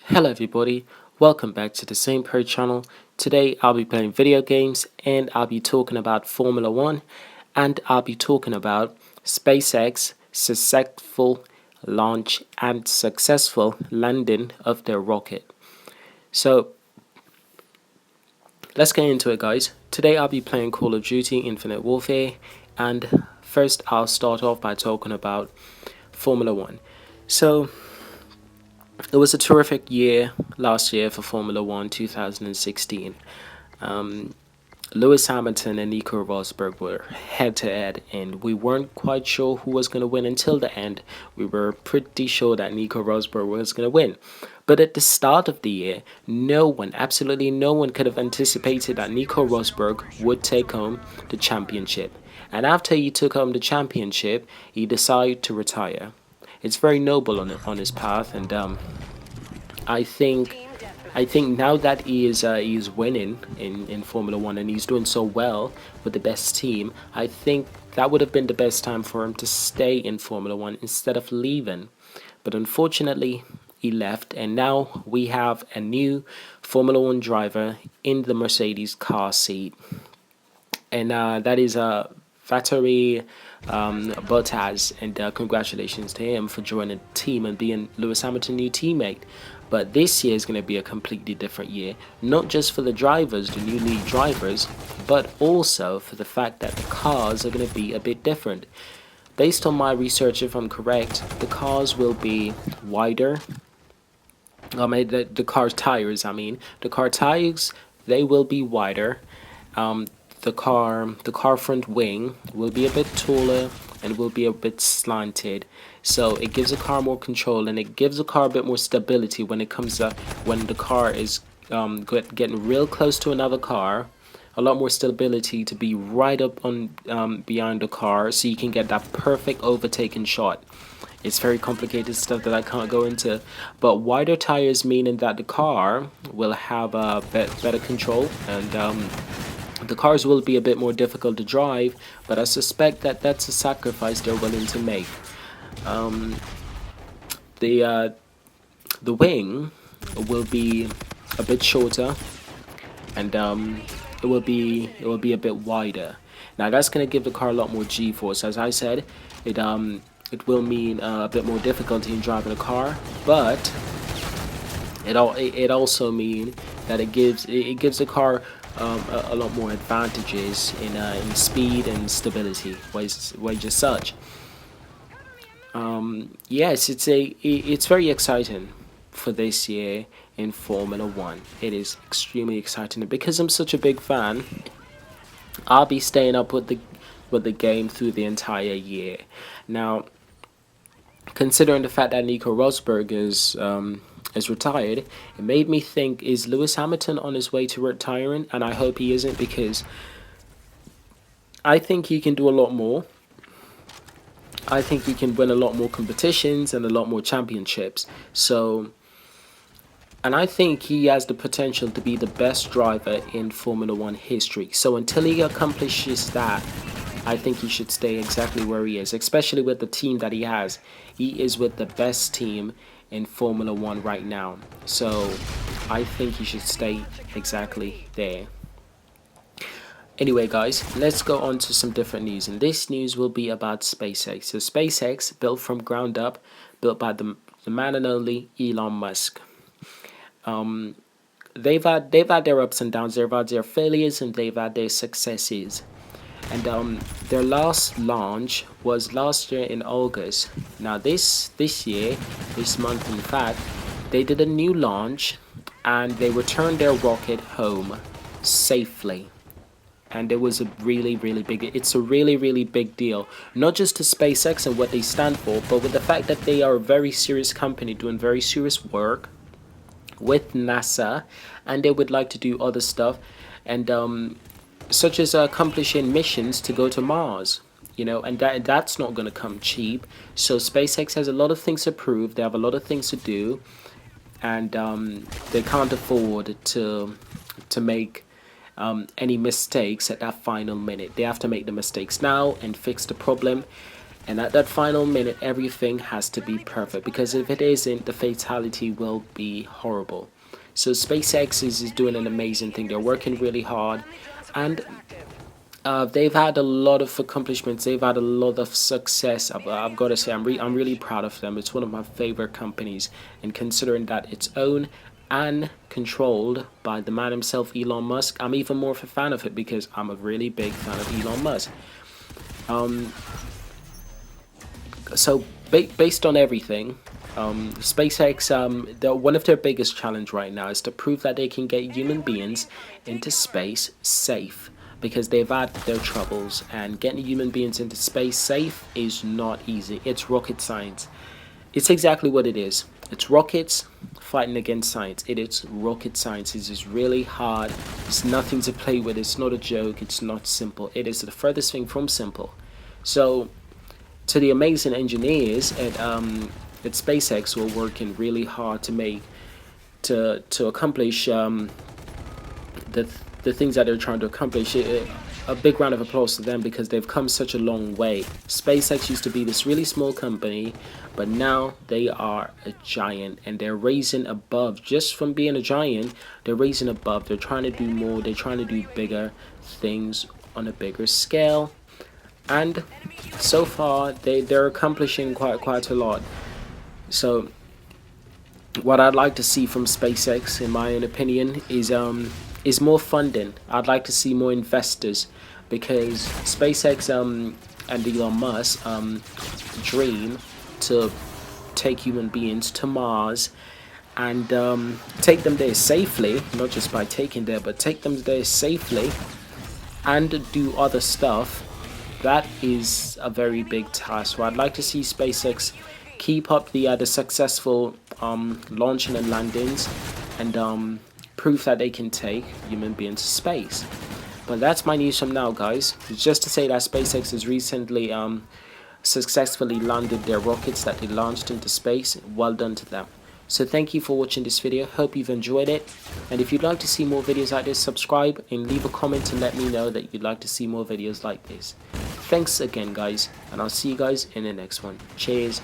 Hello everybody, welcome back to the Same Pro channel. Today I'll be playing video games and I'll be talking about Formula 1 and I'll be talking about SpaceX successful launch and successful landing of their rocket. So let's get into it, guys. Today I'll be playing Call of Duty Infinite Warfare, and first I'll start off by talking about Formula 1. So it was a terrific year last year for Formula 1 2016. Lewis Hamilton and Nico Rosberg were head to head, and we weren't quite sure who was going to win until the end. We were pretty sure that Nico Rosberg was going to win. But at the start of the year, absolutely no one could have anticipated that Nico Rosberg would take home the championship. And after he took home the championship, he decided to retire. It's very noble on his path, and I think now that he is winning in Formula 1 and he's doing so well with the best team, I think that would have been the best time for him to stay in Formula 1 instead of leaving. But unfortunately, he left, and now we have a new Formula 1 driver in the Mercedes car seat, and that is Valtteri Bottas, and congratulations to him for joining the team and being Lewis Hamilton's new teammate. But this year is going to be a completely different year, not just for the drivers, the new lead drivers, but also for the fact that the cars are going to be a bit different. Based on my research, if I'm correct, the cars will be wider. The car tires, the car tires, they will be wider. The car front wing will be a bit taller and will be a bit slanted, so it gives the car more control and it gives the car a bit more stability when it comes to when the car is getting real close to another car. A lot more stability to be right up on behind the car, so you can get that perfect overtaking shot. It's very complicated stuff that I can't go into, but wider tires meaning that the car will have better control, and the cars will be a bit more difficult to drive, but I suspect that that's a sacrifice they're willing to make. The wing will be a bit shorter, and it will be a bit wider. Now that's gonna give the car a lot more G-force. As I said, it will mean a bit more difficulty in driving a car, but it also means that it gives the car a lot more advantages in speed and stability, ways as such. Yes, it's very exciting for this year in Formula 1. It is extremely exciting, and because I'm such a big fan, I'll be staying up with the game through the entire year. Now, considering the fact that Nico Rosberg is retired, it made me think, is Lewis Hamilton on his way to retiring? And I hope he isn't, because I think he can do a lot more. I think he can win a lot more competitions and a lot more championships. And I think he has the potential to be the best driver in Formula 1 history. So until he accomplishes that, I think he should stay exactly where he is, especially with the team that he has. He is with the best team in Formula 1 right now. So I think he should stay exactly there. Anyway, guys, let's go on to some different news. And this news will be about SpaceX. So SpaceX, built from ground up, built by the man and only Elon Musk. They've had their ups and downs, they've had their failures, and they've had their successes. And their last launch was last year in August. Now this month, in fact, they did a new launch and they returned their rocket home safely. And it was a really big deal, not just to SpaceX and what they stand for, but with the fact that they are a very serious company doing very serious work with NASA, and they would like to do other stuff, and such as accomplishing missions to go to Mars, and that's not going to come cheap. So SpaceX has a lot of things to prove, they have a lot of things to do, and they can't afford to make any mistakes at that final minute. They have to make the mistakes now and fix the problem, And at that final minute, everything has to be perfect, because if it isn't, the fatality will be horrible. So SpaceX is doing an amazing thing. They're working really hard, and they've had a lot of accomplishments. They've had a lot of success. I've got to say, I'm really proud of them. It's one of my favorite companies, and considering that it's owned and controlled by the man himself, Elon Musk, I'm even more of a fan of it, because I'm a really big fan of Elon Musk. So based on everything, SpaceX, one of their biggest challenge right now is to prove that they can get human beings into space safe, because they've had their troubles, and getting human beings into space safe is not easy. It's rocket science. It's exactly what it is. It's rockets fighting against science. It is rocket science. It is really hard. It's nothing to play with. It's not a joke. It's not simple. It is the furthest thing from simple. So to the amazing engineers at SpaceX, who are working really hard to accomplish the the things that they're trying to accomplish. A big round of applause to them, because they've come such a long way. SpaceX used to be this really small company, but now they are a giant, and they're raising above. Just from being a giant, they're raising above. They're trying to do more. They're trying to do bigger things on a bigger scale, and so far they're accomplishing quite a lot. So what I'd like to see from SpaceX, in my own opinion, is more funding. I'd like to see more investors, because SpaceX and Elon Musk dream to take human beings to Mars, and take them there safely, not just by taking there, but take them there safely and do other stuff. That is a very big task. So I'd like to see SpaceX keep up the successful launching and landings, and prove that they can take human beings to space. But that's my news from now, guys. It's just to say that SpaceX has recently successfully landed their rockets that they launched into space. Well done to them. So thank you for watching this video. Hope you've enjoyed it. And if you'd like to see more videos like this, subscribe and leave a comment and let me know that you'd like to see more videos like this. Thanks again, guys, and I'll see you guys in the next one. Cheers.